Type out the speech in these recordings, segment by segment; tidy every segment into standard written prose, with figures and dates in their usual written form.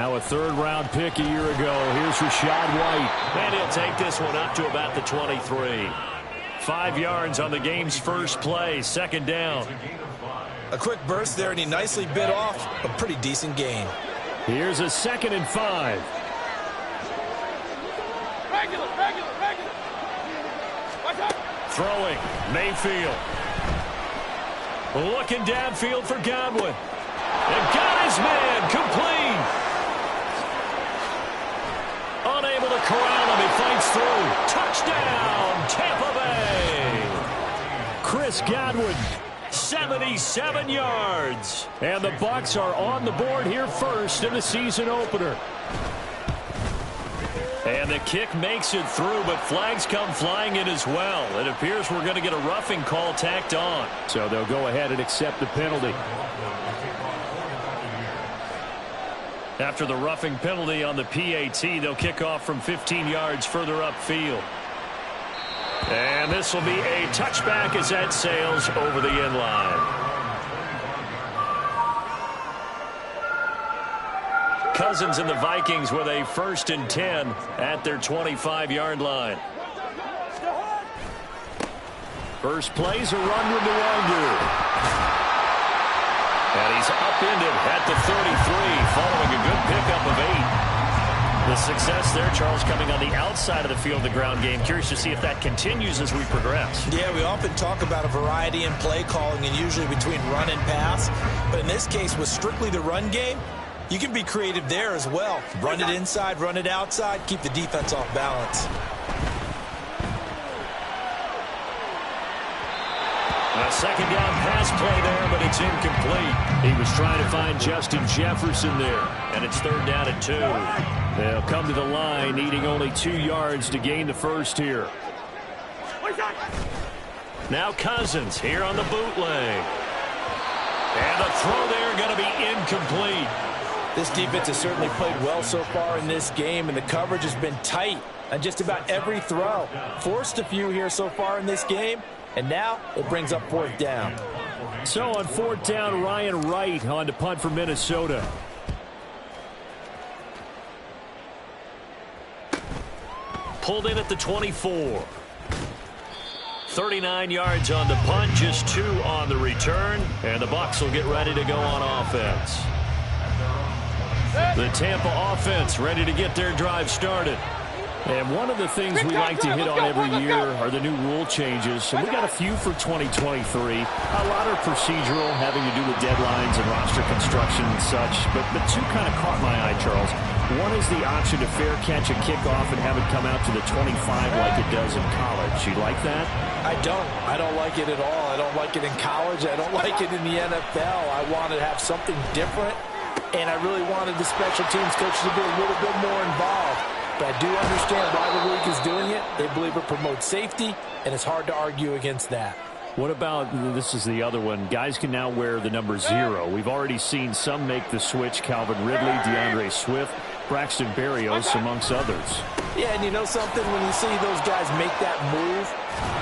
Now a third-round pick a year ago. Here's Rashad White. And he'll take this one up to about the 23. 5 yards on the game's first play, second down. A quick burst there, and he nicely bit off a pretty decent gain. Here's a 2nd and 5. Throwing, Mayfield. Looking downfield for Godwin. And got his man, complete. Unable to corral him, he fights through. Touchdown, Tampa Bay. Chris Godwin. 77 yards. And the Bucs are on the board here first in the season opener. And the kick makes it through, but flags come flying in as well. It appears we're going to get a roughing call tacked on. So they'll go ahead and accept the penalty. After the roughing penalty on the PAT, they'll kick off from 15 yards further upfield. And this will be a touchback as that sails over the end line. Cousins and the Vikings with a 1st and 10 at their 25-yard line. First play's a run with the wonder. And he's upended at the 33 following a good pickup of 8. The success there, Charles, coming on the outside of the field, the ground game. Curious to see if that continues as we progress. Yeah, we often talk about a variety in play calling and usually between run and pass. But in this case, with strictly the run game, you can be creative there as well. Run it inside, run it outside, keep the defense off balance. A second down pass play there, but it's incomplete. He was trying to find Justin Jefferson there. And it's 3rd down and 2. They'll come to the line, needing only 2 yards to gain the first here. Now Cousins here on the bootleg. And the throw there going to be incomplete. This defense has certainly played well so far in this game, and the coverage has been tight on just about every throw. Forced a few here so far in this game, and now it brings up 4th down. So on 4th down, Ryan Wright on to punt for Minnesota. Pulled in at the 24. 39 yards on the punt, just 2 on the return, and the Bucs will get ready to go on offense. The Tampa offense ready to get their drive started. And one of the things we like to hit on every year are the new rule changes. And we got a few for 2023. A lot are procedural, having to do with deadlines and roster construction and such. But 2 kind of caught my eye, Charles. One is the option to fair catch a kickoff and have it come out to the 25 like it does in college. You like that? I don't. I don't like it at all. I don't like it in college. I don't like it in the NFL. I want to have something different. And I really wanted the special teams coach to be a little bit more involved. But I do understand why the league is doing it. They believe it promotes safety, and it's hard to argue against that. What about, this is the other one, guys can now wear the number 0. We've already seen some make the switch, Calvin Ridley, DeAndre Swift, Braxton Berrios, amongst others. Yeah, and you know something? When you see those guys make that move,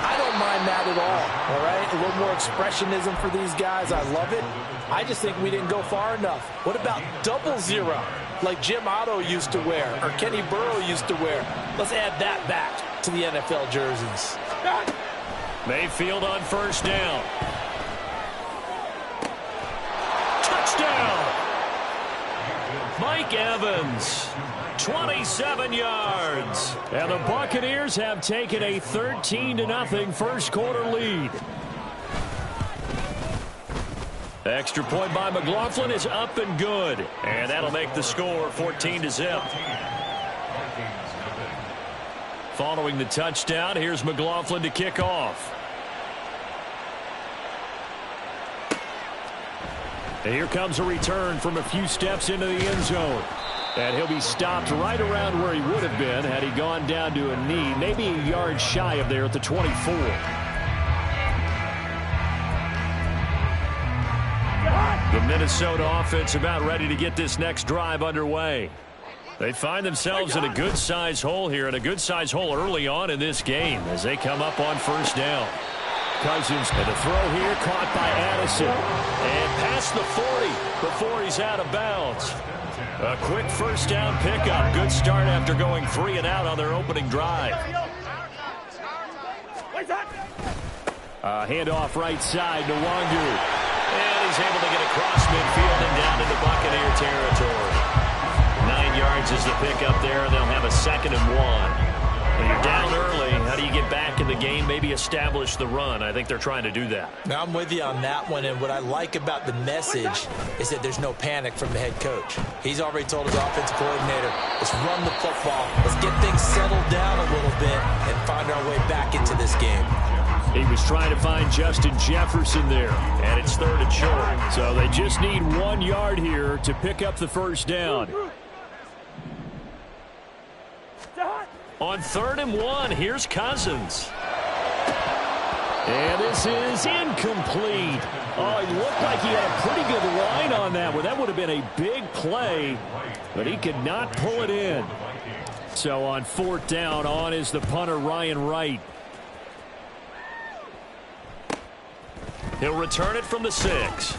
I don't mind that at all right? A little more expressionism for these guys. I love it. I just think we didn't go far enough. What about 00, like Jim Otto used to wear or Kenny Burrow used to wear? Let's add that back to the NFL jerseys. Mayfield on 1st down. Touchdown! Mike Evans, 27 yards. And the Buccaneers have taken a 13-0 first quarter lead. Extra point by McLaughlin is up and good. And that'll make the score 14-0. Following the touchdown, here's McLaughlin to kick off. And here comes a return from a few steps into the end zone. And he'll be stopped right around where he would have been had he gone down to a knee, maybe a yard shy of there at the 24. The Minnesota offense about ready to get this next drive underway. They find themselves in a good-sized hole here, and a good-sized hole early on in this game as they come up on 1st down. Cousins, and the throw here caught by Addison. And past the 40 before he's out of bounds. A quick first down pickup. Good start after going 3 and out on their opening drive. Handoff right side to Wangu. And he's able to get across midfield and down into Buccaneer territory. 9 yards is the pickup there, and they'll have a 2nd and 1. When you're down early, how do you get back in the game, maybe establish the run? I think they're trying to do that. Now, I'm with you on that one, and what I like about the message is that there's no panic from the head coach. He's already told his offensive coordinator, let's run the football, let's get things settled down a little bit and find our way back into this game. He was trying to find Justin Jefferson there, and it's 3rd and short. So they just need 1 yard here to pick up the first down. On 3rd and 1, here's Cousins. And this is incomplete. Oh, it looked like he had a pretty good line on that one. That would have been a big play, but he could not pull it in. So on 4th down, on is the punter, Ryan Wright. He'll return it from the 6.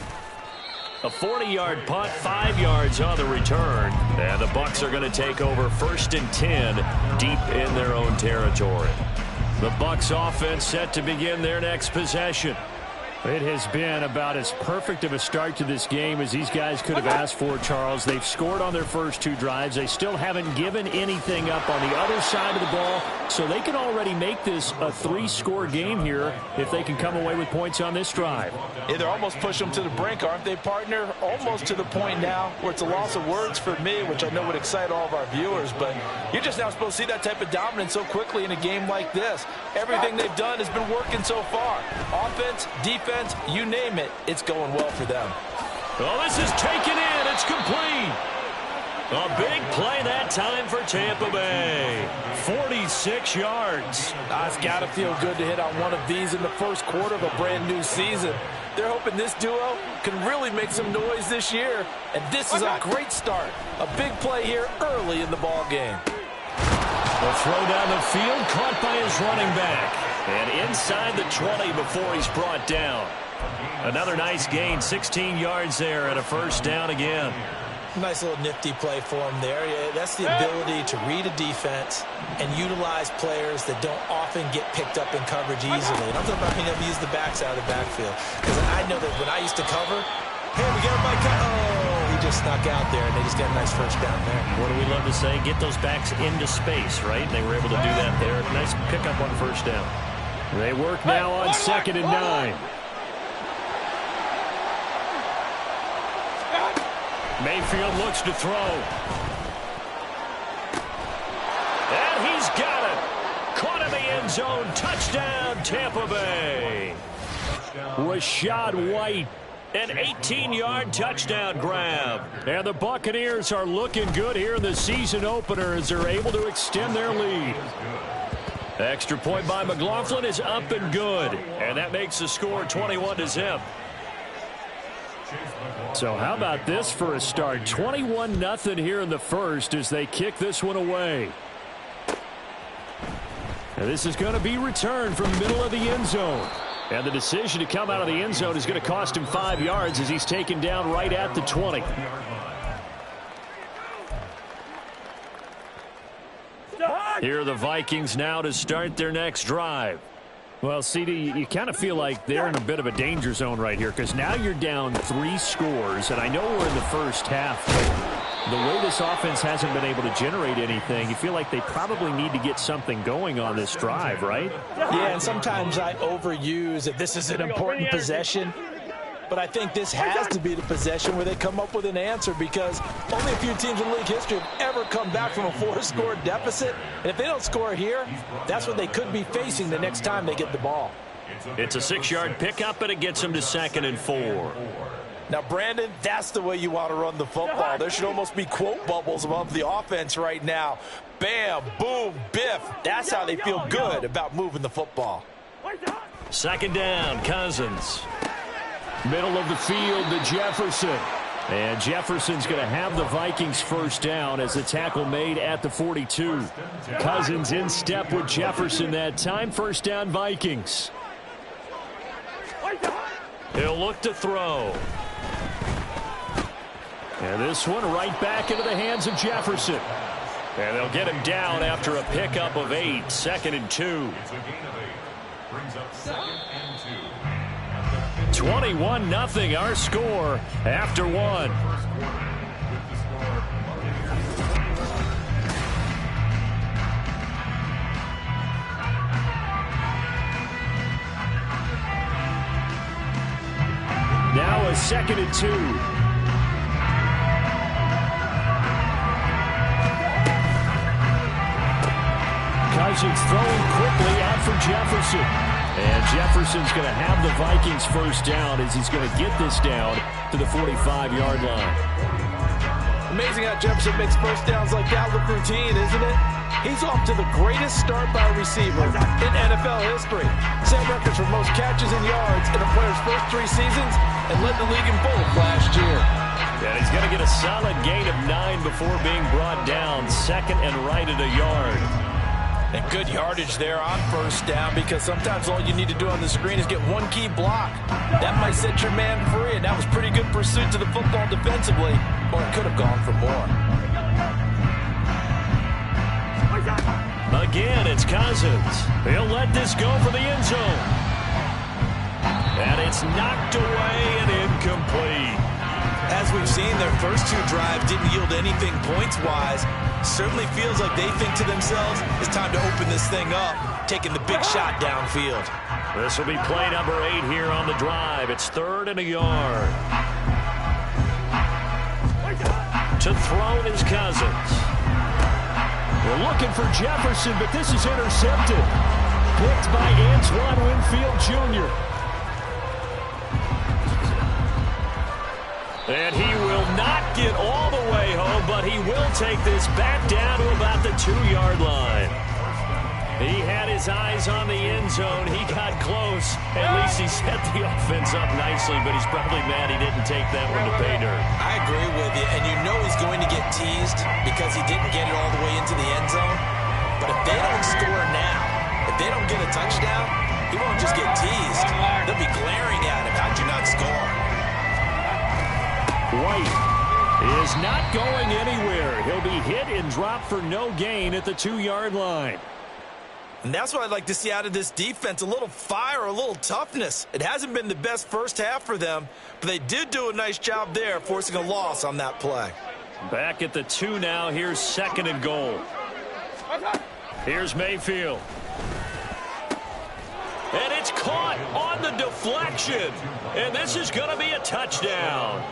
A 40-yard punt, 5 yards on the return. And the Bucs are going to take over 1st and 10 deep in their own territory. The Bucs offense set to begin their next possession. It has been about as perfect of a start to this game as these guys could have asked for, Charles. They've scored on their first 2 drives. They still haven't given anything up on the other side of the ball, so they can already make this a 3-score game here if they can come away with points on this drive. Yeah, they're almost pushing them to the brink, aren't they, partner? Almost to the point now where it's a loss of words for me, which I know would excite all of our viewers, but you're just now supposed to see that type of dominance so quickly in a game like this. Everything they've done has been working so far. Offense, defense, you name it, it's going well for them. Well, this is taken in. It's complete. A big play that time for Tampa Bay. 46 yards. It's got to feel good to hit on one of these in the first quarter of a brand new season. They're hoping this duo can really make some noise this year, and this is a great start. A big play here early in the ball game. The throw down the field, caught by his running back. And inside the 20 before he's brought down. Another nice gain, 16 yards there, and a first down again. Nice little nifty play for him there. Yeah, that's the ability to read a defense and utilize players that don't often get picked up in coverage easily. And I'm talking about being able to use the backs out of the backfield. Because I know that when I used to cover, hey, we got my cut. Oh, he just snuck out there, and they just got a nice first down there. What do we love to say? Get those backs into space, right? They were able to do that there. Nice pickup on first down. They work now on 2nd and 9. Mayfield looks to throw. And he's got it. Caught in the end zone. Touchdown, Tampa Bay. Rachaad White. An 18-yard touchdown grab. And the Buccaneers are looking good here in the season opener as they're able to extend their lead. Extra point by McLaughlin is up and good. And that makes the score 21-0. So how about this for a start? 21-0 here in the first as they kick this one away. And this is going to be returned from the middle of the end zone. And the decision to come out of the end zone is going to cost him 5 yards as he's taken down right at the 20. Here are the Vikings now to start their next drive. Well, CD, you kind of feel like they're in a bit of a danger zone right here because now you're down 3 scores, and I know we're in the first half, but the way this offense hasn't been able to generate anything, you feel like they probably need to get something going on this drive, right? Yeah, and sometimes I overuse that this is an important possession. But I think this has to be the possession where they come up with an answer because only a few teams in league history have ever come back from a 4-score deficit. And if they don't score here, that's what they could be facing the next time they get the ball. It's a 6-yard pickup, and it gets them to 2nd and 4. Now, Brandon, that's the way you want to run the football. There should almost be quote bubbles above the offense right now. Bam, boom, biff. That's how they feel good about moving the football. 2nd down, Cousins. Middle of the field to Jefferson. And Jefferson's going to have the Vikings first down as the tackle made at the 42. Cousins in step with Jefferson that time. First down, Vikings. He'll look to throw. And this one right back into the hands of Jefferson. And they'll get him down after a pickup of 8, 2nd and 2. 21-0 our score after 1. Now a 2nd and 2. Cousins throwing quickly out for Jefferson. And Jefferson's going to have the Vikings first down as he's going to get this down to the 45-yard line. Amazing how Jefferson makes first downs like that look routine, isn't it? He's off to the greatest start by a receiver in NFL history. Set records for most catches and yards in a player's first 3 seasons and led the league in both last year. And he's going to get a solid gain of 9 before being brought down, 2nd and right at a yard. And good yardage there on first down, because sometimes all you need to do on the screen is get one key block. That might set your man free, and that was pretty good pursuit to the football defensively, or it could have gone for more. Again, it's Cousins. He'll let this go for the end zone. And it's knocked away and incomplete. As we've seen, their first 2 drives didn't yield anything points-wise. Certainly feels like they think to themselves, it's time to open this thing up, taking the big shot downfield. This will be play number 8 here on the drive. It's 3rd and a yard. To throw is Cousins. We're looking for Jefferson, but this is intercepted. Picked by Antoine Winfield Jr. And he will not get all the way home, but he will take this back down to about the 2-yard line. He had his eyes on the end zone. He got close. At least he set the offense up nicely, but he's probably mad he didn't take that one to pay dirt. I agree with you, and you know he's going to get teased because he didn't get it all the way into the end zone. But if they don't score now, if they don't get a touchdown, he won't just get teased. They'll be glaring at him. How'd you not score? White is not going anywhere. He'll be hit and dropped for no gain at the 2-yard line. And that's what I'd like to see out of this defense, a little fire, a little toughness. It hasn't been the best first half for them, but they did do a nice job there, forcing a loss on that play. Back at the 2 now. Here's 2nd and goal. Here's Mayfield. And it's caught on the deflection. And this is going to be a touchdown.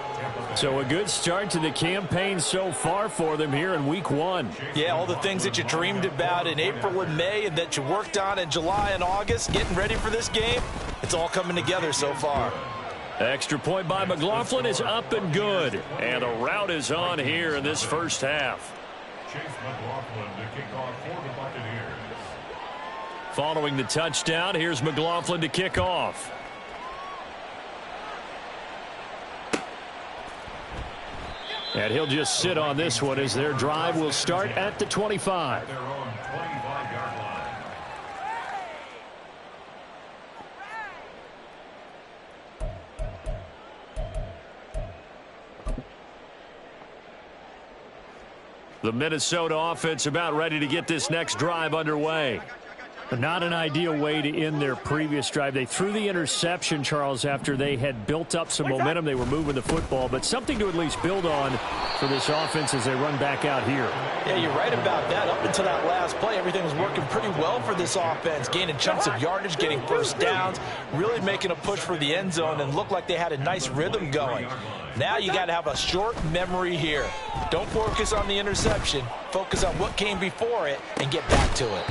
So a good start to the campaign so far for them here in week 1. Yeah, all the things that you dreamed about in April and May and that you worked on in July and August, getting ready for this game, it's all coming together so far. Extra point by McLaughlin is up and good. And the route is on here in this first half. Chase McLaughlin to kick off for the Buccaneers. Following the touchdown, here's McLaughlin to kick off. And he'll just sit on this one as their drive will start at the 25. The Minnesota offense about ready to get this next drive underway. Not an ideal way to end their previous drive. They threw the interception, Charles, after they had built up some momentum. They were moving the football, but something to at least build on for this offense as they run back out here. Yeah, you're right about that. Up until that last play, everything was working pretty well for this offense, gaining chunks of yardage, getting first downs, really making a push for the end zone, and looked like they had a nice rhythm going. Now you got to have a short memory here. Don't focus on the interception. Focus on what came before it and get back to it.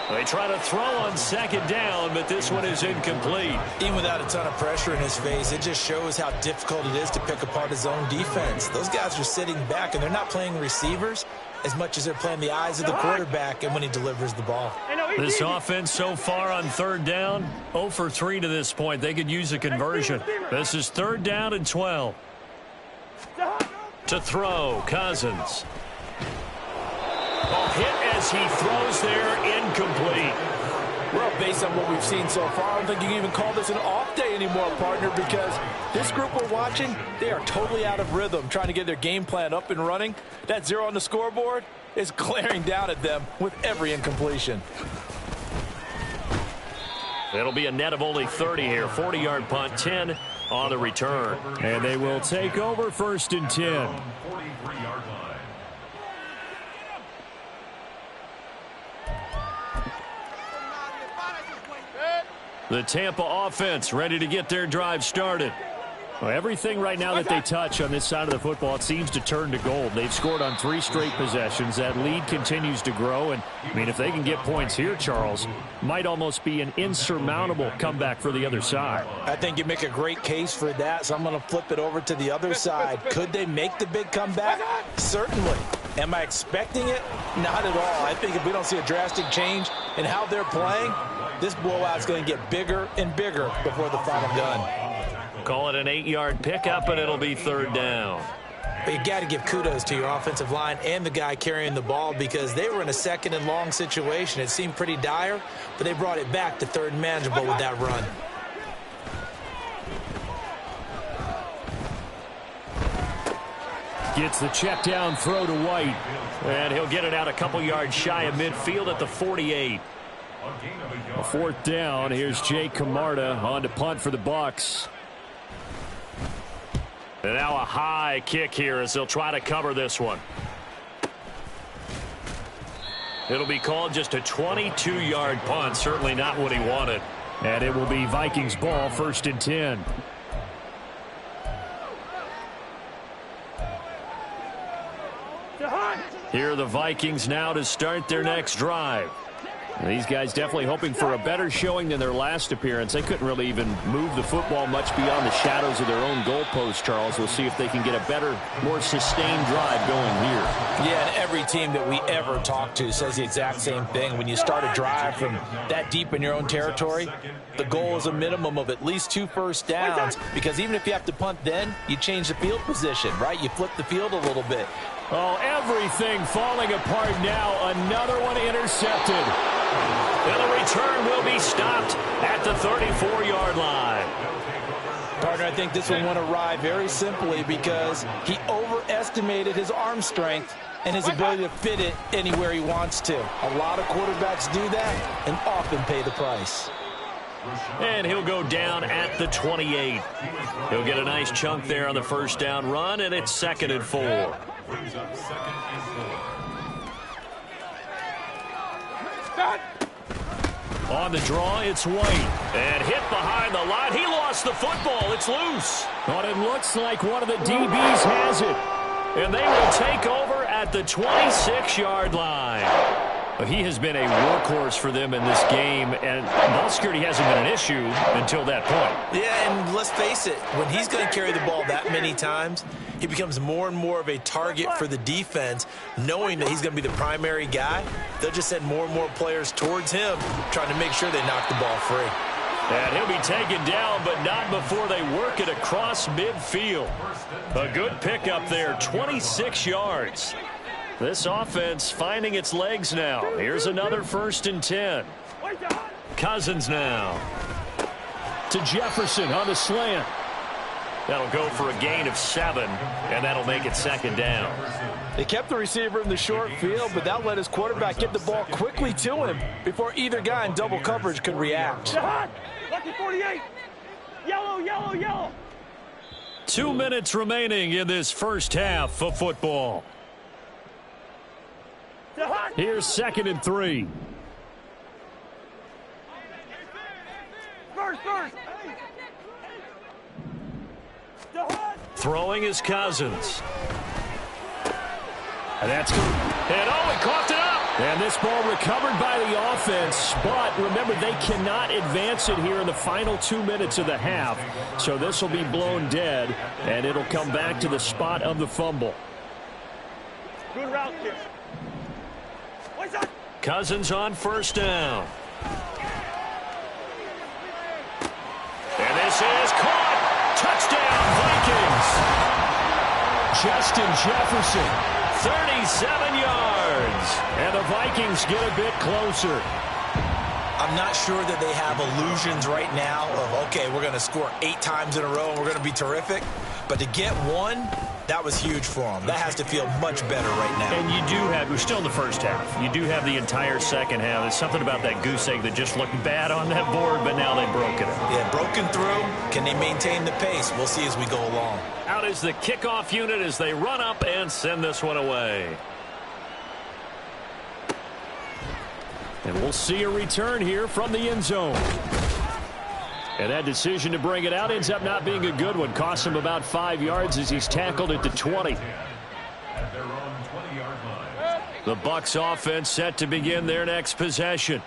They try to throw on second down, but this one is incomplete. Even without a ton of pressure in his face, it just shows how difficult it is to pick apart his own defense. Those guys are sitting back, and they're not playing receivers as much as they're playing the eyes of the quarterback and when he delivers the ball. This offense so far on third down, 0 for 3 to this point. They could use a conversion. This is 3rd down and 12. To throw, Cousins. Hit as he throws there, incomplete. Well, based on what we've seen so far, I don't think you can even call this an off day anymore, partner, because this group we're watching, they are totally out of rhythm, trying to get their game plan up and running. That 0 on the scoreboard is glaring down at them with every incompletion. It'll be a net of only 30 here. 40-yard punt, 10 on the return. And they will take over 1st and 10. The Tampa offense ready to get their drive started. Well, everything right now that they touch on this side of the football, it seems to turn to gold. They've scored on 3 straight possessions. That lead continues to grow. And, I mean, if they can get points here, Charles, might almost be an insurmountable comeback for the other side. I think you make a great case for that, so I'm going to flip it over to the other side. Could they make the big comeback? Certainly. Am I expecting it? Not at all. I think if we don't see a drastic change in how they're playing, this blowout's going to get bigger and bigger before the final gun. Call it an 8-yard pickup, and it'll be 3rd down. But you got to give kudos to your offensive line and the guy carrying the ball because they were in a 2nd and long situation. It seemed pretty dire, but they brought it back to 3rd and manageable with that run. Gets the check down throw to White. And he'll get it out a couple yards shy of midfield at the 48. A 4th down. Here's Jay Camarda on to punt for the Bucs. And now a high kick here as they'll try to cover this one. It'll be called just a 22-yard punt. Certainly not what he wanted. And it will be Vikings ball, 1st and 10. Here are the Vikings now to start their next drive. These guys definitely hoping for a better showing than their last appearance. They couldn't really even move the football much beyond the shadows of their own goalpost, Charles. We'll see if they can get a better, more sustained drive going here. Yeah, and every team that we ever talk to says the exact same thing. When you start a drive from that deep in your own territory, the goal is a minimum of at least 2 first downs, because even if you have to punt then, you change the field position, right? You flip the field a little bit. Oh, everything falling apart now. Another one intercepted. And the return will be stopped at the 34-yard line. Partner, I think this one went awry very simply because he overestimated his arm strength and his ability to fit it anywhere he wants to. A lot of quarterbacks do that and often pay the price. And he'll go down at the 28. He'll get a nice chunk there on the 1st down run, and it's 2nd and 4. On the draw, it's White. And hit behind the line. He lost the football. It's loose. But it looks like one of the DBs has it. And they will take over at the 26-yard line. He has been a workhorse for them in this game, and ball security hasn't been an issue until that point. Yeah, and let's face it, when he's going to carry the ball that many times, he becomes more and more of a target for the defense, knowing that he's going to be the primary guy. They'll just send more and more players towards him, trying to make sure they knock the ball free. And he'll be taken down, but not before they work it across midfield. A good pickup there, 26 yards. This offense finding its legs now. Here's another 1st and 10. Cousins now. To Jefferson on the slant. That'll go for a gain of 7, and that'll make it 2nd down. They kept the receiver in the short field, but that let his quarterback get the ball quickly to him before either guy in double coverage could react. Lucky 48. Yellow, yellow, yellow. 2 minutes remaining in this first half of football. Here's 2nd and 3. First. Throwing is Cousins. And that's good. And he coughed it up. And this ball recovered by the offense, but remember, they cannot advance it here in the final 2 minutes of the half. So this will be blown dead, and it'll come back to the spot of the fumble. Good route, kid. Cousins on 1st down. And this is caught. Touchdown, Vikings. Justin Jefferson. 37 yards. And the Vikings get a bit closer. I'm not sure that they have illusions right now of, okay, we're going to score 8 times in a row and we're going to be terrific. But to get one, that was huge for them. That has to feel much better right now. And you do have, we're still in the first half. You do have the entire second half. There's something about that goose egg that just looked bad on that board, but now they've broken it. Yeah, broken through. Can they maintain the pace? We'll see as we go along. Out is the kickoff unit as they run up and send this one away. And we'll see a return here from the end zone. And that decision to bring it out ends up not being a good one. Costs him about 5 yards as he's tackled at the 20. The Bucs offense set to begin their next possession.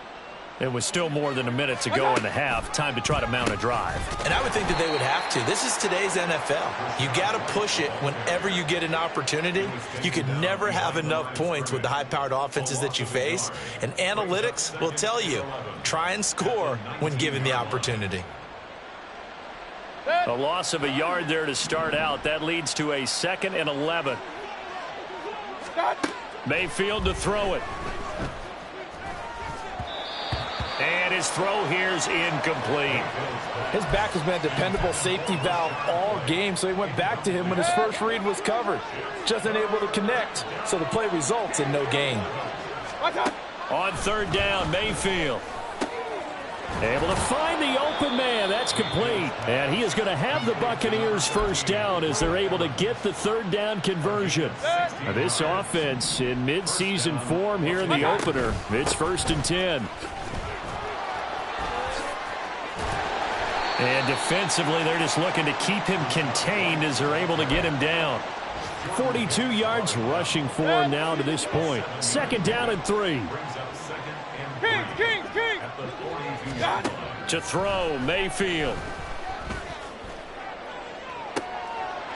It was still more than a minute to go in the half. Time to try to mount a drive. And I would think that they would have to. This is today's NFL. You got to push it whenever you get an opportunity. You could never have enough points with the high-powered offenses that you face. And analytics will tell you, try and score when given the opportunity. A loss of a yard there to start out. That leads to a 2nd and 11. Mayfield to throw it. And his throw here's incomplete. His back has been a dependable safety valve all game, so he went back to him when his first read was covered. Just unable to connect, so the play results in no gain. On 3rd down, Mayfield. Able to find the open man. That's complete. And he is going to have the Buccaneers first down as they're able to get the 3rd down conversion. Now this offense in midseason form here in the opener. It's 1st and 10. And defensively, they're just looking to keep him contained as they're able to get him down. 42 yards rushing for him now to this point. 2nd down and 3. King. To throw, Mayfield.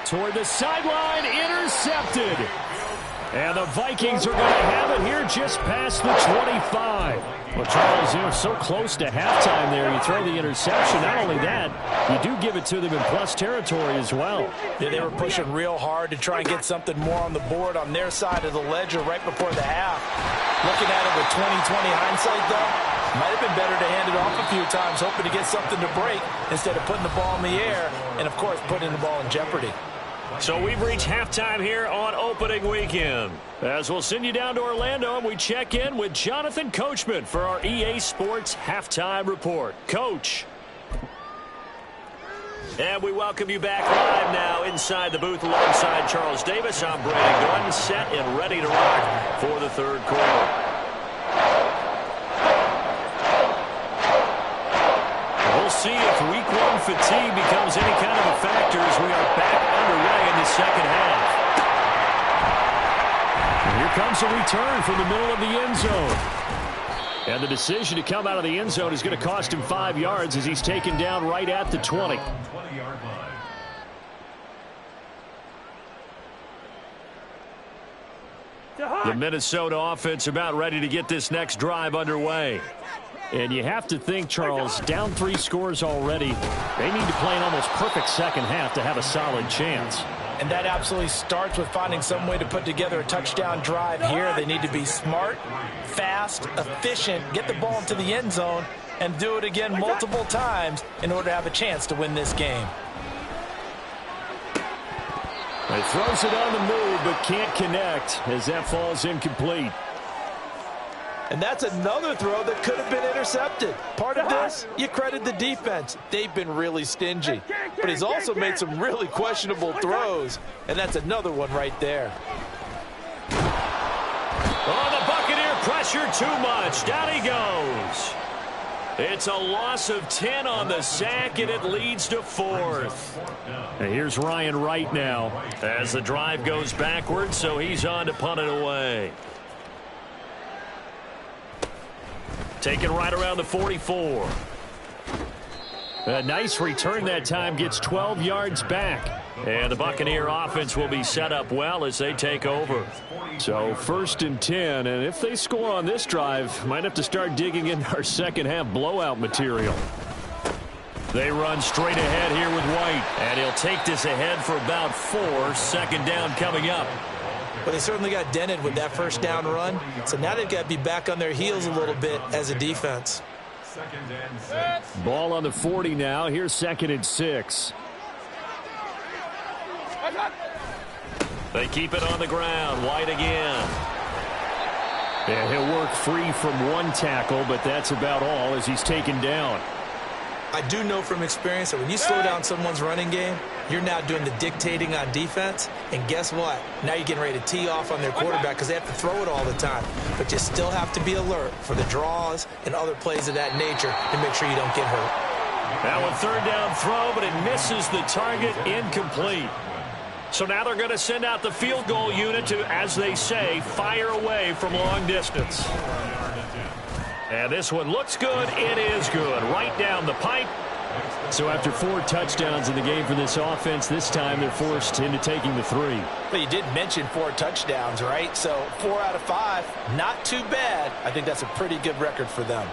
Toward the sideline, intercepted. And the Vikings are going to have it here just past the 25. Well, Charles, you know, so close to halftime there. You throw the interception. Not only that, you do give it to them in plus territory as well. Yeah, they were pushing real hard to try and get something more on the board on their side of the ledger right before the half. Looking at it with 20/20 hindsight, though, might have been better to hand it off a few times, hoping to get something to break instead of putting the ball in the air and, of course, putting the ball in jeopardy. So we've reached halftime here on opening weekend. As we'll send you down to Orlando and we check in with Jonathan Coachman for our EA Sports Halftime Report. Coach. And we welcome you back live now inside the booth alongside Charles Davis. I'm Brandon Gordon, set and ready to rock for the 3rd quarter. We'll see if week 1 fatigue becomes any kind of a factor as we are back underway in the 2nd half. And here comes a return from the middle of the end zone. And the decision to come out of the end zone is going to cost him 5 yards as he's taken down right at the 20. The Minnesota offense about ready to get this next drive underway. And you have to think, Charles, down 3 scores already. They need to play an almost perfect 2nd half to have a solid chance. And that absolutely starts with finding some way to put together a touchdown drive here. They need to be smart, fast, efficient, get the ball into the end zone, and do it again multiple times in order to have a chance to win this game. He throws it on the move, but can't connect as that falls incomplete. And that's another throw that could have been intercepted. Part of this, you credit the defense. They've been really stingy. But he's also made some really questionable throws, and that's another one right there. Oh, the Buccaneer pressure too much. Down he goes. It's a loss of 10 on the sack, and it leads to 4th. And here's Ryan Wright now. As the drive goes backwards, so he's on to punt it away. Taken right around the 44. A nice return that time, gets 12 yards back. And the Buccaneer offense will be set up well as they take over. So 1st and 10, and if they score on this drive, might have to start digging in our 2nd half blowout material. They run straight ahead here with White. And he'll take this ahead for about 4. 2nd down coming up. But they certainly got dented with that 1st down run. So now they've got to be back on their heels a little bit as a defense. Ball on the 40 now. Here's 2nd and 6. They keep it on the ground. White again. And he'll work free from one tackle, but that's about all as he's taken down. I do know from experience that when you slow down someone's running game, you're now doing the dictating on defense. And guess what? Now you're getting ready to tee off on their quarterback because they have to throw it all the time. But you still have to be alert for the draws and other plays of that nature to make sure you don't get hurt. Now a 3rd down throw, but it misses the target, incomplete. So now they're going to send out the field goal unit to, as they say, fire away from long distance. And this one looks good. It is good. Right down the pipe. So after 4 touchdowns in the game for this offense, this time they're forced into taking the 3. But you did mention 4 touchdowns, right? So 4 out of 5, not too bad. I think that's a pretty good record for them.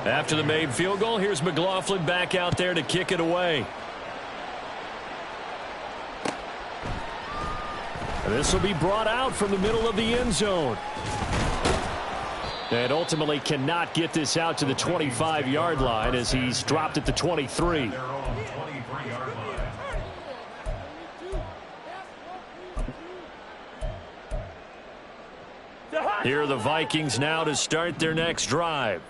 After the made field goal, here's McLaughlin back out there to kick it away. This will be brought out from the middle of the end zone. And ultimately cannot get this out to the 25-yard line as he's dropped at the 23. Here are the Vikings now to start their next drive.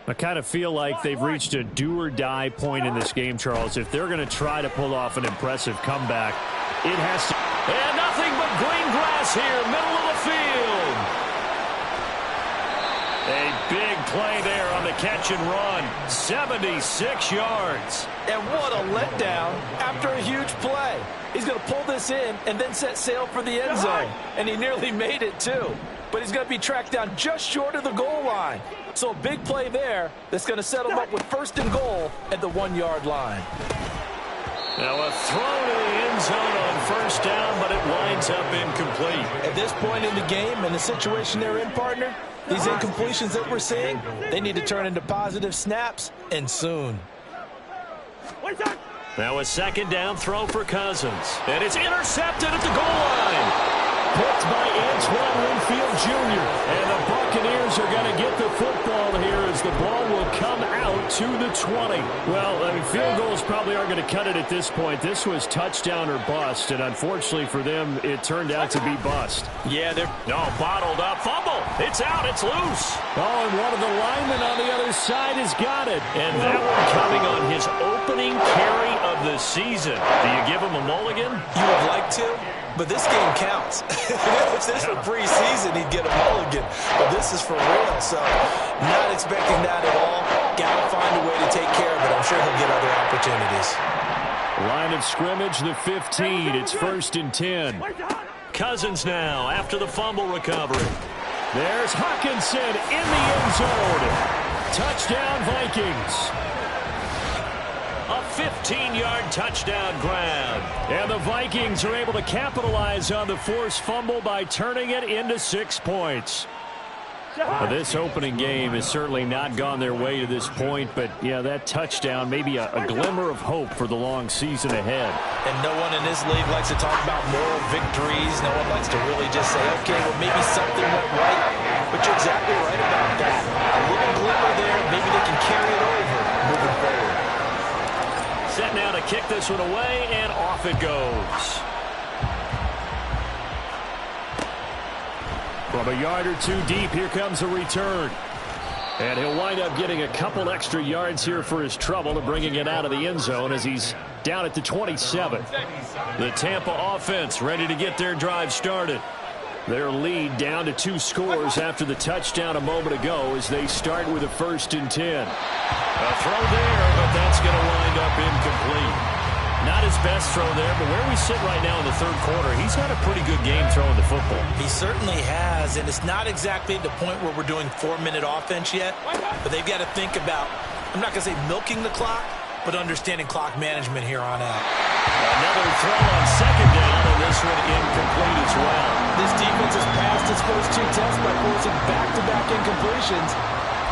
I kind of feel like they've reached a do-or-die point in this game, Charles. If they're going to try to pull off an impressive comeback, it has to... And nothing but green grass here, middle of the field. A big play there on the catch and run. 76 yards. And what a letdown after a huge play. He's going to pull this in and then set sail for the end zone. And he nearly made it, too. But he's going to be tracked down just short of the goal line. So a big play there that's going to set him up with 1st and goal at the 1-yard line. Now a throw to the end zone on 1st down, but it winds up incomplete. At this point in the game and the situation they're in, partner, these incompletions that we're seeing, they need to turn into positive snaps, and soon. Now a 2nd down throw for Cousins. And it's intercepted at the goal line. Picked by Antoine Winfield Jr. And the Buccaneers are going to get the football here as the ball will come out to the 20. Well, I mean, field goals probably aren't going to cut it at this point. This was touchdown or bust, and unfortunately for them, it turned out to be bust. Yeah, they're... No, bottled up. Fumble. It's out. It's loose. Oh, and one of the linemen on the other side has got it. And that one coming on his opening carry of the season. Do you give him a mulligan? You would like to? But this game counts. If this were preseason, he'd get a mulligan. But this is for real, so not expecting that at all. Got to find a way to take care of it. I'm sure he'll get other opportunities. Line of scrimmage, the 15. It's 1st and 10. Cousins now after the fumble recovery. There's Hawkinson in the end zone. Touchdown, Vikings. A 15-yard touchdown grab. And the Vikings are able to capitalize on the forced fumble by turning it into 6 points. This opening game has certainly not gone their way to this point, but, yeah, that touchdown may be a glimmer of hope for the long season ahead. And no one in this league likes to talk about moral victories. No one likes to really just say, okay, well, maybe something went right. But you're exactly right about that. A little glimmer there. Maybe they can carry it over moving forward. Set now to kick this one away, and off it goes. From a yard or two deep, here comes a return. And he'll wind up getting a couple extra yards here for his trouble to bringing it out of the end zone as he's down at the 27. The Tampa offense ready to get their drive started. Their lead down to 2 scores after the touchdown a moment ago as they start with a 1st and 10. A throw there, but that's going to wind up incomplete. Not his best throw there, but where we sit right now in the 3rd quarter, he's had a pretty good game throwing the football. He certainly has, and it's not exactly the point where we're doing 4-minute offense yet, but they've got to think about, I'm not going to say milking the clock, but understanding clock management here on out. Another throw on 2nd down, and this one incomplete as well. This defense has passed its first 2 tests by forcing back-to-back incompletions.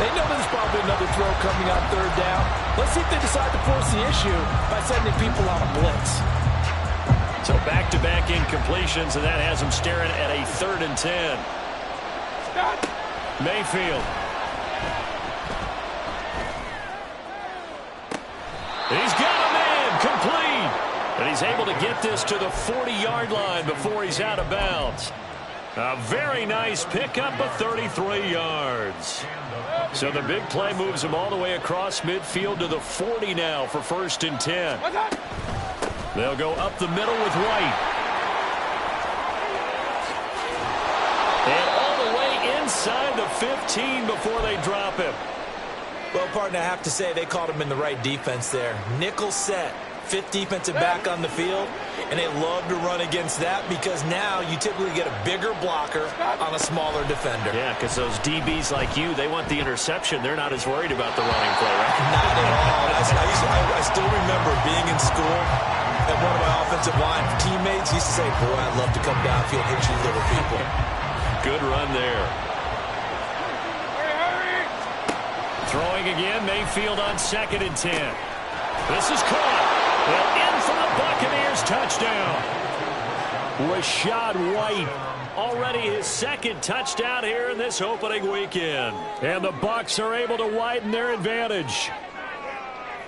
They know there's probably another throw coming on 3rd down. Let's see if they decide to force the issue by sending people on a blitz. So back-to-back incompletions, and that has him staring at a 3rd and 10. Mayfield. He's got a man complete. And he's able to get this to the 40-yard line before he's out of bounds. A very nice pickup of 33 yards. So the big play moves him all the way across midfield to the 40 now for 1st and 10. They'll go up the middle with White. And all the way inside the 15 before they drop him. Well, partner, I have to say they caught him in the right defense there. Nickel set. 5th defensive back on the field, and they love to run against that because now you typically get a bigger blocker on a smaller defender. Yeah, because those DBs like you, they want the interception. They're not as worried about the running play, right? Not at all. I still remember being in school, and one of my offensive line teammates used to say, boy, I'd love to come downfield and hit you little people. Good run there. Throwing again, Mayfield on 2nd and 10. This is caught. Well, in for the Buccaneers touchdown. Rachaad White, already his 2nd touchdown here in this opening weekend. And the Bucs are able to widen their advantage.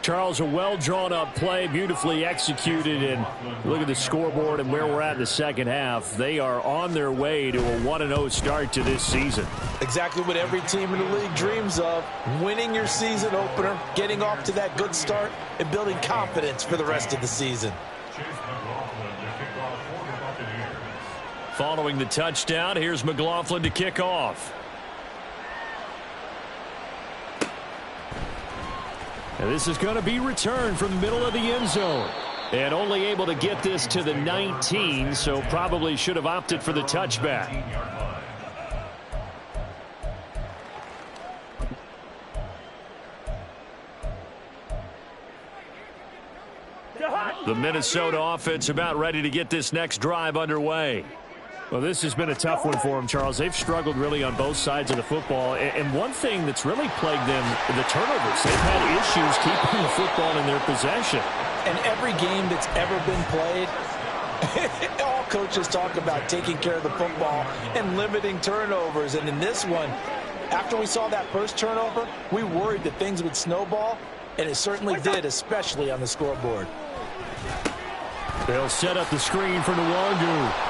Charles, a well-drawn-up play, beautifully executed, and look at the scoreboard and where we're at in the second half. They are on their way to a 1-0 start to this season. Exactly what every team in the league dreams of, winning your season opener, getting off to that good start, and building confidence for the rest of the season. Following the touchdown, here's McLaughlin to kick off. And this is going to be returned from the middle of the end zone. And only able to get this to the 19, so probably should have opted for the touchback. The Minnesota offense about ready to get this next drive underway. Well, this has been a tough one for them, Charles. They've struggled really on both sides of the football. And one thing that's really plagued them, the turnovers. They've had issues keeping the football in their possession. And every game that's ever been played, all coaches talk about taking care of the football and limiting turnovers. And in this one, after we saw that first turnover, we worried that things would snowball, and it certainly did, especially on the scoreboard. They'll set up the screen for Nwangu.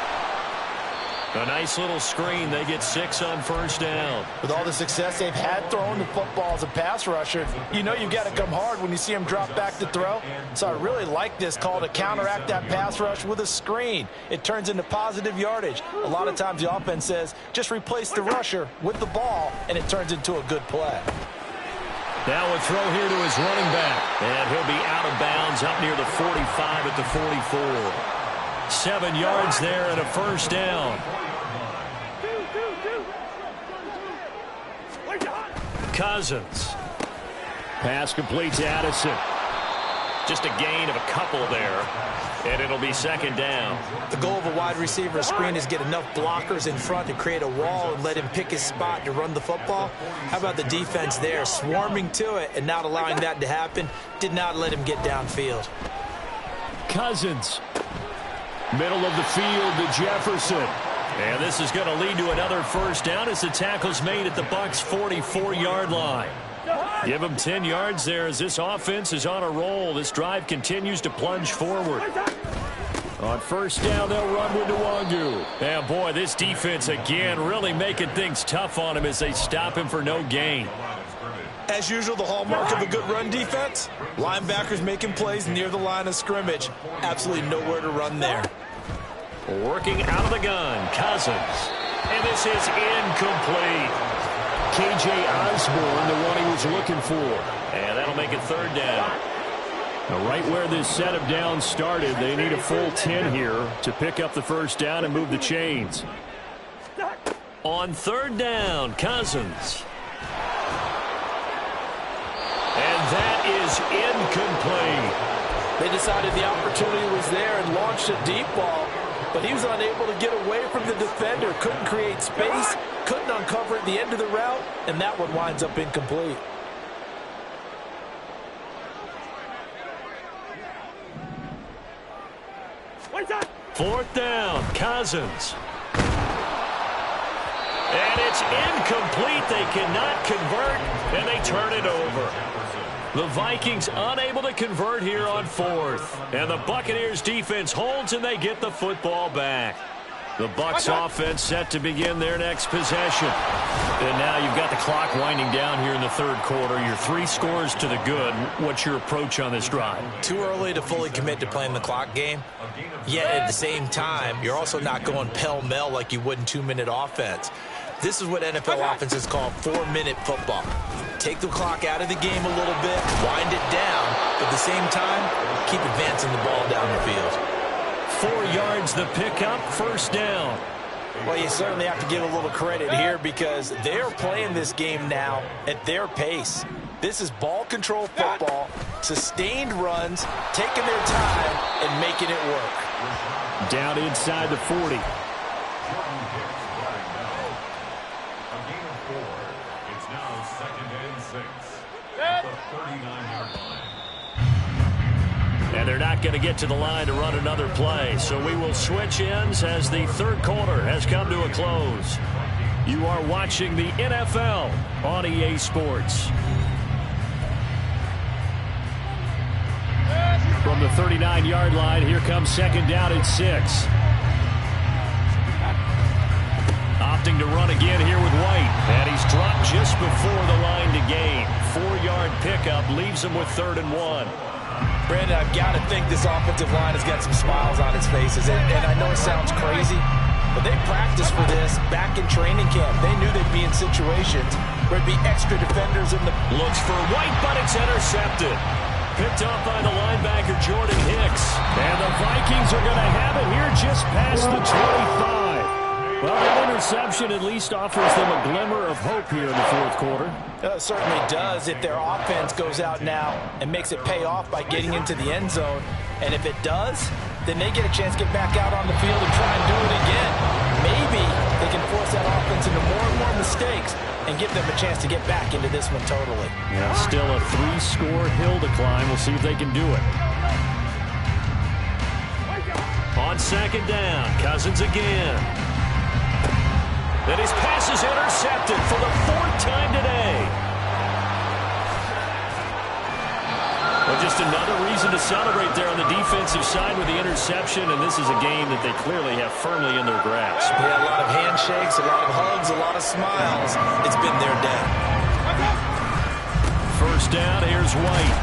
A nice little screen. They get 6 on 1st down. With all the success they've had throwing the football as a pass rusher, you know you've got to come hard when you see them drop back to throw. So I really like this call to counteract that pass rush with a screen. It turns into positive yardage. A lot of times the offense says, just replace the rusher with the ball, and it turns into a good play. Now a throw here to his running back. And he'll be out of bounds up near the 45 at the 44. 7 yards there and a 1st down. Cousins. Pass complete to Addison. Just a gain of a couple there, and it'll be 2nd down. The goal of a wide receiver screen is get enough blockers in front to create a wall and let him pick his spot to run the football. How about the defense there, swarming to it and not allowing that to happen? Did not let him get downfield. Cousins. Middle of the field to Jefferson. And this is going to lead to another 1st down as the tackle's made at the Bucs' 44-yard line. Give them 10 yards there as this offense is on a roll. This drive continues to plunge forward. On 1st down, they'll run with Nwangu. And boy, this defense again really making things tough on him as they stop him for no gain. As usual, the hallmark of a good run defense, linebackers making plays near the line of scrimmage. Absolutely nowhere to run there. Working out of the gun, Cousins. And this is incomplete. K.J. Osborne, the one he was looking for. And that'll make it 3rd down. Now, right where this set of downs started, they need a full 10 here to pick up the 1st down and move the chains. On 3rd down, Cousins. And that is incomplete. They decided the opportunity was there and launched a deep ball, but he was unable to get away from the defender, couldn't create space, couldn't uncover at the end of the route, and that one winds up incomplete. Wait up! 4th down, Cousins. And it's incomplete. They cannot convert, and they turn it over. The Vikings unable to convert here on 4th. And the Buccaneers defense holds, and they get the football back. The Bucs offense set to begin their next possession. And now you've got the clock winding down here in the 3rd quarter. You're 3 scores to the good. What's your approach on this drive? Too early to fully commit to playing the clock game. Yet at the same time, you're also not going pell-mell like you would in 2-minute offense. This is what NFL offenses call 4-minute football. Take the clock out of the game a little bit, wind it down, but at the same time, keep advancing the ball down the field. 4 yards the pickup, 1st down. Well, you certainly have to give a little credit here because they're playing this game now at their pace. This is ball control football, sustained runs, taking their time, and making it work. Down inside the 40. And they're not going to get to the line to run another play. So we will switch ends as the 3rd quarter has come to a close. You are watching the NFL on EA Sports. From the 39-yard line, here comes 2nd down and 6. Opting to run again here with White. And he's dropped just before the line to gain. 4-yard pickup leaves him with 3rd and 1. Brandon, I've got to think this offensive line has got some smiles on its faces. And I know it sounds crazy, but they practiced for this back in training camp. They knew they'd be in situations where there'd be extra defenders in the... Looks for White, but it's intercepted. Picked up by the linebacker, Jordan Hicks. And the Vikings are going to have it here just past the 25. Well, that interception at least offers them a glimmer of hope here in the 4th quarter. It certainly does if their offense goes out now and makes it pay off by getting into the end zone. And if it does, then they get a chance to get back out on the field and try and do it again. Maybe they can force that offense into more and more mistakes and give them a chance to get back into this one totally. Yeah, still a 3-score hill to climb. We'll see if they can do it. On 2nd down, Cousins again. And his pass is intercepted for the 4th time today. Well, just another reason to celebrate there on the defensive side with the interception, and this is a game that they clearly have firmly in their grasp. Yeah, a lot of handshakes, a lot of hugs, a lot of smiles. It's been their day. 1st down, here's White.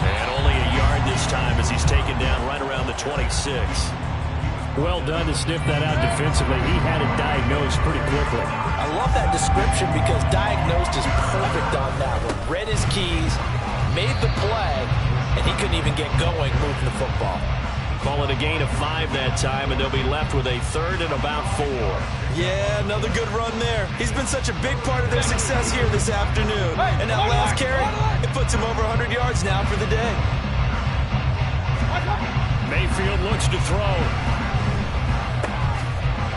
And only a yard this time as he's taken down right around the 26. Well done to sniff that out defensively. He had it diagnosed pretty quickly. I love that description because diagnosed is perfect on that one. Read his keys, made the play, and he couldn't even get going moving the football. Call it a gain of 5 that time, and they'll be left with a 3rd and about 4. Yeah, another good run there. He's been such a big part of their success here this afternoon. And that last carry, it puts him over 100 yards now for the day. Mayfield looks to throw.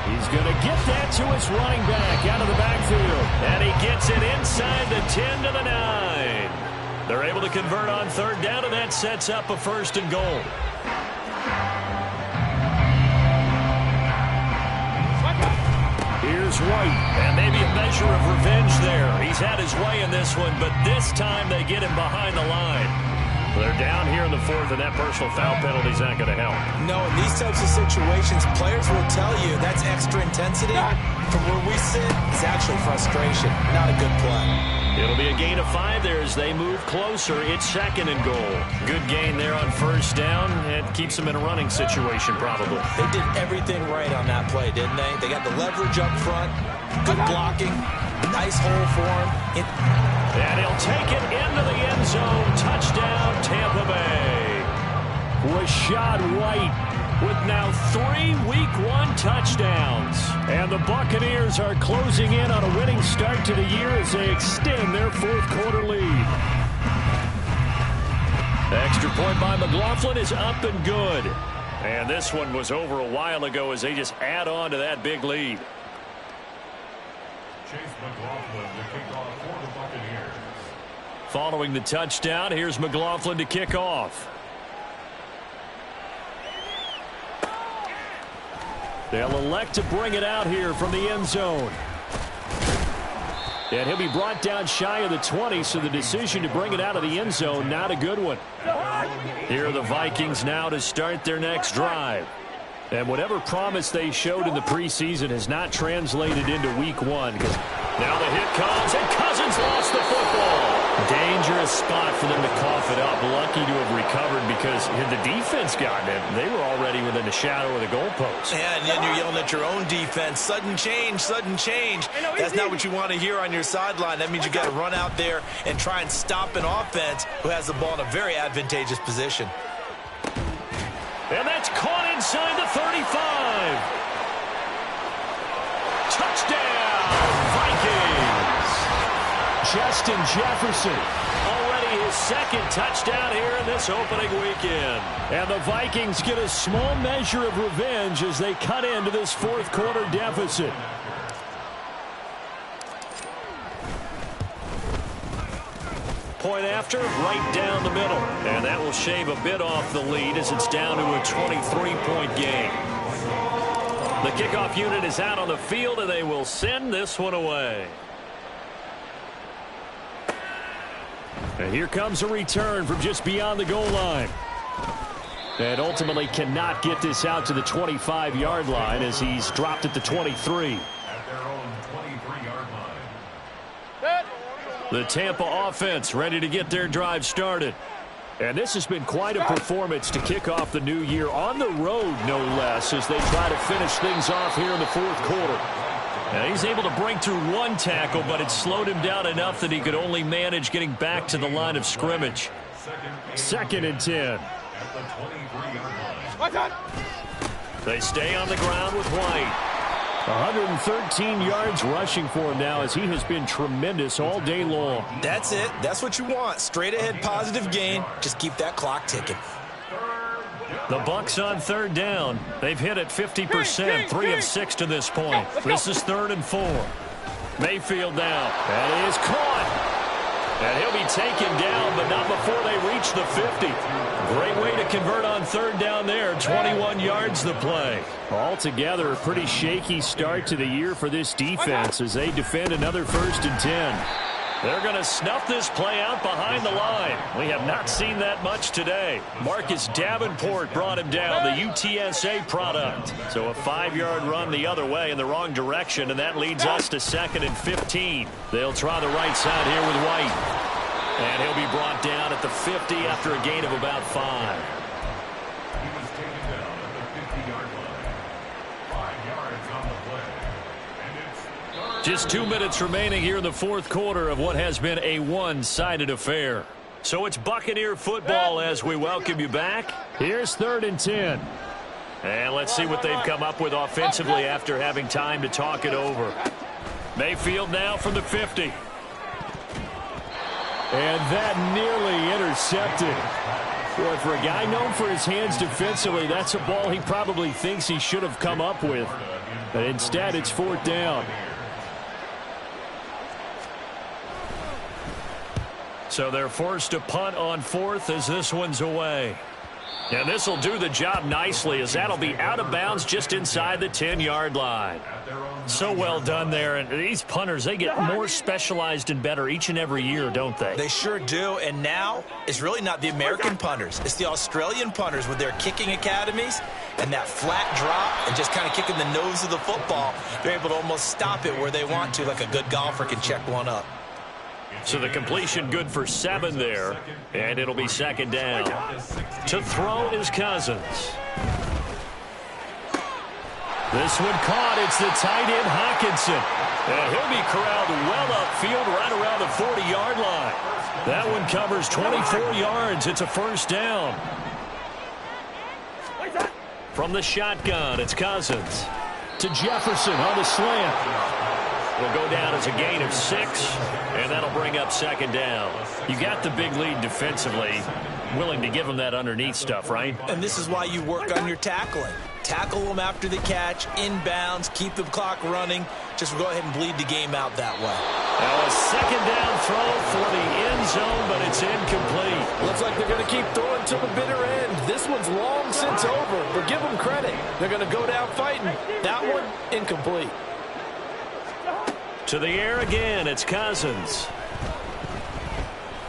He's going to get that to his running back out of the backfield. And he gets it inside the 10 to the 9. They're able to convert on 3rd down, and that sets up a 1st and goal. Here's White. And maybe a measure of revenge there. He's had his way in this one, but this time they get him behind the line. They're down here in the 4th, and that personal foul penalty is not going to help. No, in these types of situations, players will tell you that's extra intensity. From where we sit, it's actually frustration, not a good play. It'll be a gain of 5 there as they move closer. It's 2nd and goal. Good gain there on 1st down. It keeps them in a running situation, probably. They did everything right on that play, didn't they? They got the leverage up front, good blocking, nice hole for him. And he'll take it into the end zone. Touchdown, Tampa Bay. Rashad White with now 3 Week 1 touchdowns. And the Buccaneers are closing in on a winning start to the year as they extend their 4th quarter lead. Extra point by McLaughlin is up and good. And this one was over a while ago as they just add on to that big lead. Chase McLaughlin to kick off for the Buccaneers. Following the touchdown, here's McLaughlin to kick off. They'll elect to bring it out here from the end zone. And he'll be brought down shy of the 20, so the decision to bring it out of the end zone, not a good one. Here are the Vikings now to start their next drive. And whatever promise they showed in the preseason has not translated into week one. Now the hit comes, and Cousins lost the football. Dangerous spot for them to cough it up. Lucky to have recovered because had the defense gotten it, they were already within the shadow of the goalpost. Yeah, and then you're yelling at your own defense. Sudden change, sudden change. That's not what you want to hear on your sideline. That means you got to run out there and try and stop an offense who has the ball in a very advantageous position. And that's caught inside the 35. Touchdown, Vikings. Justin Jefferson, already his second touchdown here in this opening weekend. And the Vikings get a small measure of revenge as they cut into this fourth quarter deficit. Point after, right down the middle. And that will shave a bit off the lead as it's down to a 23-point game. The kickoff unit is out on the field, and they will send this one away. And here comes a return from just beyond the goal line. And ultimately cannot get this out to the 25-yard line as he's dropped at the 23. At their own 23-yard line. The Tampa offense ready to get their drive started. And this has been quite a performance to kick off the new year on the road, no less, as they try to finish things off here in the fourth quarter. And he's able to break through one tackle, but it slowed him down enough that he could only manage getting back to the line of scrimmage. Second and 10. They stay on the ground with White. 113 yards rushing for him now as he has been tremendous all day long. That's it. That's what you want. Straight ahead positive gain. Just keep that clock ticking. The Bucs on third down. They've hit it 50%, 3 of 6 to this point. This is 3rd and 4. Mayfield now. That is caught. And he'll be taken down, but not before they reach the 50. Great way to convert on third down there. 21 yards the play. Altogether, a pretty shaky start to the year for this defense as they defend another 1st and 10. They're going to snuff this play out behind the line. We have not seen that much today. Marcus Davenport brought him down, the UTSA product. So a 5-yard run the other way in the wrong direction, and that leads us to 2nd and 15. They'll try the right side here with White. And he'll be brought down at the 50 after a gain of about 5. He was taken down at the 50-yard line. 5 yards on the play. And it's just 2 minutes remaining here in the fourth quarter of what has been a one-sided affair. So it's Buccaneer football as we welcome you back. Here's 3rd and 10. And let's see what they've come up with offensively after having time to talk it over. Mayfield now from the 50. And that nearly intercepted. Boy, for a guy known for his hands defensively, that's a ball he probably thinks he should have come up with. But instead, it's 4th down. So they're forced to punt on 4th as this one's away. And this will do the job nicely as that'll be out of bounds just inside the 10-yard line. So well done there. And these punters, they get more specialized and better each and every year, don't they? They sure do. And now it's really not the American punters. It's the Australian punters with their kicking academies and that flat drop and just kind of kicking the nose of the football. They're able to almost stop it where they want to, like a good golfer can check one up. So the completion good for 7 there, and it'll be 2nd down. To throw is Cousins. This one caught. It's the tight end, Hockenson. And he'll be corralled well upfield right around the 40-yard line. That one covers 24 yards. It's a 1st down. From the shotgun, it's Cousins. To Jefferson on the slant. Will go down as a gain of 6, and that'll bring up 2nd down. You got the big lead defensively, willing to give them that underneath stuff, right? And this is why you work on your tackling. tackle them after the catch, inbounds, keep the clock running. Just go ahead and bleed the game out that way. Now a second down throw for the end zone, but it's incomplete. Looks like they're going to keep throwing to the bitter end. This one's long since over, but give them credit. They're going to go down fighting. That one, incomplete. To the air again, it's Cousins.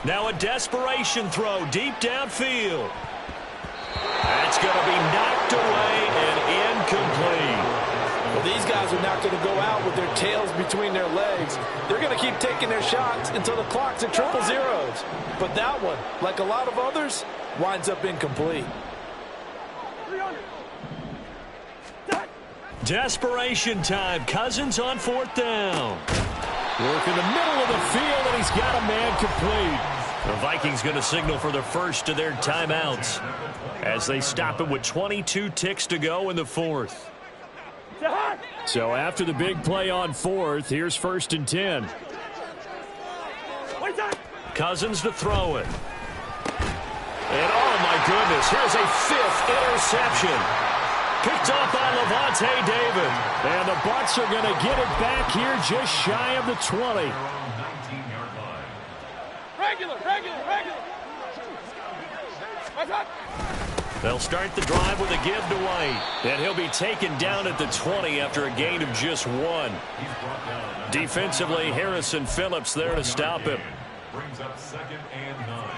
Now a desperation throw deep downfield. That's going to be knocked away and incomplete. Well, these guys are not going to go out with their tails between their legs. They're going to keep taking their shots until the clock's at triple zeros. But that one, like a lot of others, winds up incomplete. Desperation time. Cousins on fourth down. Work in the middle of the field, and he's got a man complete. The Vikings going to signal for the first of their timeouts as they stop it with 22 ticks to go in the fourth. So after the big play on fourth, here's 1st and 10. Cousins to throw it. And oh my goodness, here's a 5th interception. Picked off by Levante David. And the Bucs are going to get it back here just shy of the 20. Regular. They'll start the drive with a give to White. And he'll be taken down at the 20 after a gain of just 1. Defensively, Harrison Phillips there to stop him. Brings up 2nd and 9.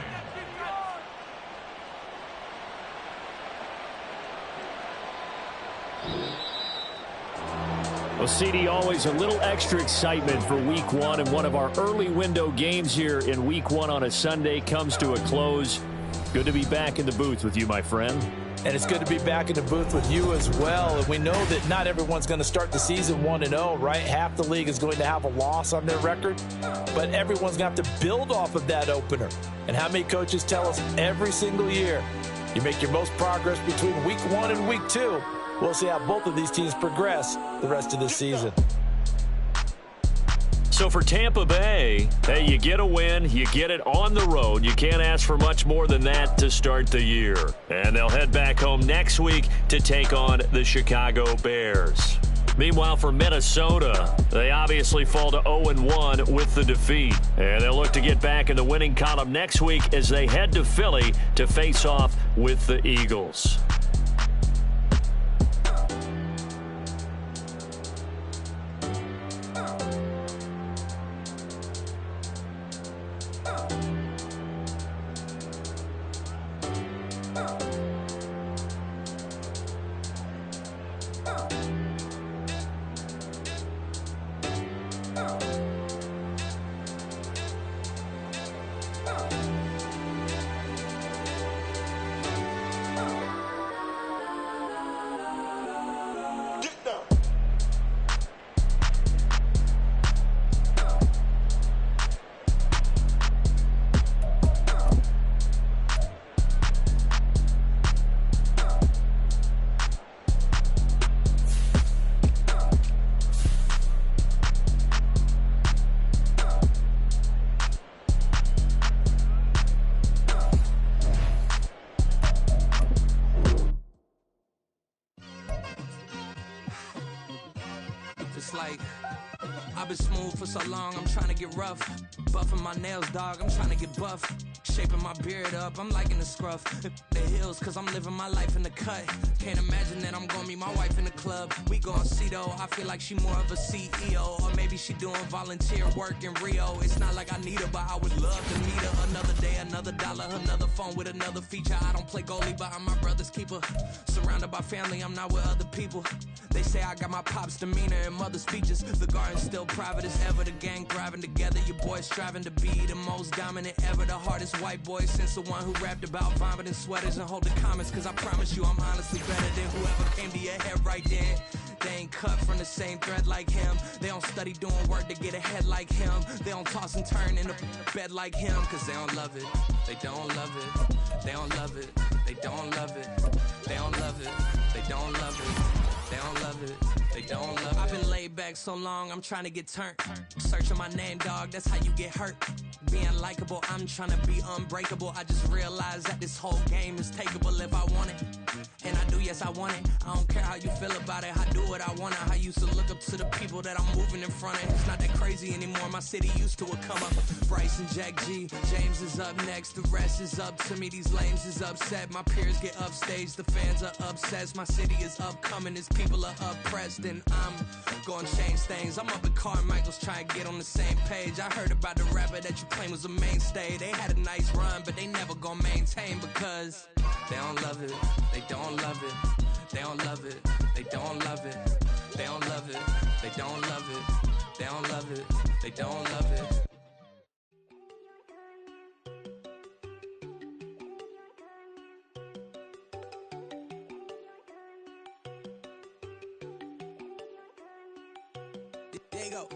Well, CD, always a little extra excitement for Week 1, and one of our early window games here in Week 1 on a Sunday comes to a close. Good to be back in the booth with you, my friend. And it's good to be back in the booth with you as well. And we know that not everyone's going to start the season 1-0, right? Half the league is going to have a loss on their record, but everyone's going to have to build off of that opener. And how many coaches tell us every single year, you make your most progress between Week 1 and Week 2. We'll see how both of these teams progress the rest of this season. So for Tampa Bay, hey, you get a win, you get it on the road. You can't ask for much more than that to start the year. And they'll head back home next week to take on the Chicago Bears. Meanwhile, for Minnesota, they obviously fall to 0-1 with the defeat. And they'll look to get back in the winning column next week as they head to Philly to face off with the Eagles. I've been smooth for so long, I'm trying to get rough. Buffing my nails, dog, I'm trying to get buff. Shaping my beard up, I'm liking the scruff. The hills, cause I'm living my life in the cut. Can't imagine that I'm gonna meet my wife in the club. We gon' see though, I feel like she more of a CEO. Or maybe she doing volunteer work in Rio. It's not like I need her, but I would love to meet her. Another day, another dollar, another phone with another feature. I don't play goalie, but I'm my brother's keeper. Surrounded by family, I'm not with other people. They say I got my pop's demeanor and mother's features. The garden's still private as ever. The gang thriving together. Your boys striving to be the most dominant ever. The hardest white boy since the one who rapped about vomiting sweaters and holding comments. Cause I promise you I'm honestly better than whoever came to your head right then. They ain't cut from the same thread like him. They don't study doing work to get ahead like him. They don't toss and turn in the bed like him. Cause they don't love it. They don't love it. They don't love it. They don't love it. They don't love it. They don't love it. They don't love it. They don't love it. I've been laid back so long, I'm trying to get turned. Searching my name, dog, that's how you get hurt. Being likable, I'm trying to be unbreakable. I just realized that this whole game is takeable if I want it. And I do yes, I want it. I don't care how you feel about it, I do what I want it. I used to look up to the people that I'm moving in front of. It's not that crazy anymore, my city used to it come up. Bryce and Jack G, James is up next, the rest is up to me. These lames is upset, my peers get upstaged, the fans are obsessed. My city is upcoming, its people are oppressed, and I'm gonna change things. I'm up at Carmichael's trying to get on the same page. I heard about the rapper that you claim was a mainstay. They had a nice run, but they never gonna maintain because they don't love it, they don't love it, they don't love it, they don't love it, they don't love it, they don't love it, they don't love it, they don't love it. There you go.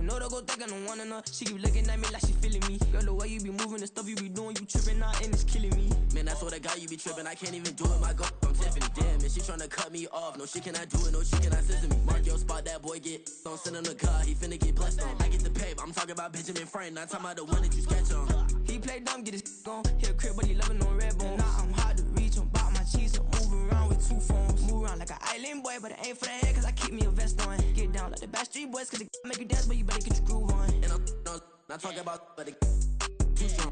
No, don't go thinking I don't wanna know. She keep looking at me like she feeling me. Girl, the way you be moving, the stuff you be doing, you tripping out and it's killing me. Man, that's what I got, you be tripping. I can't even do it, my girl. I'm Tiffany. Damn, man, she tryna cut me off. No, she cannot do it, no, she cannot scissor me. Mark your spot, that boy get. Don't send him the car, he finna get blessed on. I get the pay, but I'm talking about Benjamin Franklin. Not talking about the one that you sketch on. He play dumb, get his gone. Hit a crib, but he loving on red bone. Nah, I'm hard to reach, I'm about my cheese. I'm moving around with two phones. Move around like an island boy, but it ain't for the head, cause I keep me a vest on. Get down like the Backstreet Boys, cause it make you dance, but you better get your groove on. And I'm not talking about, but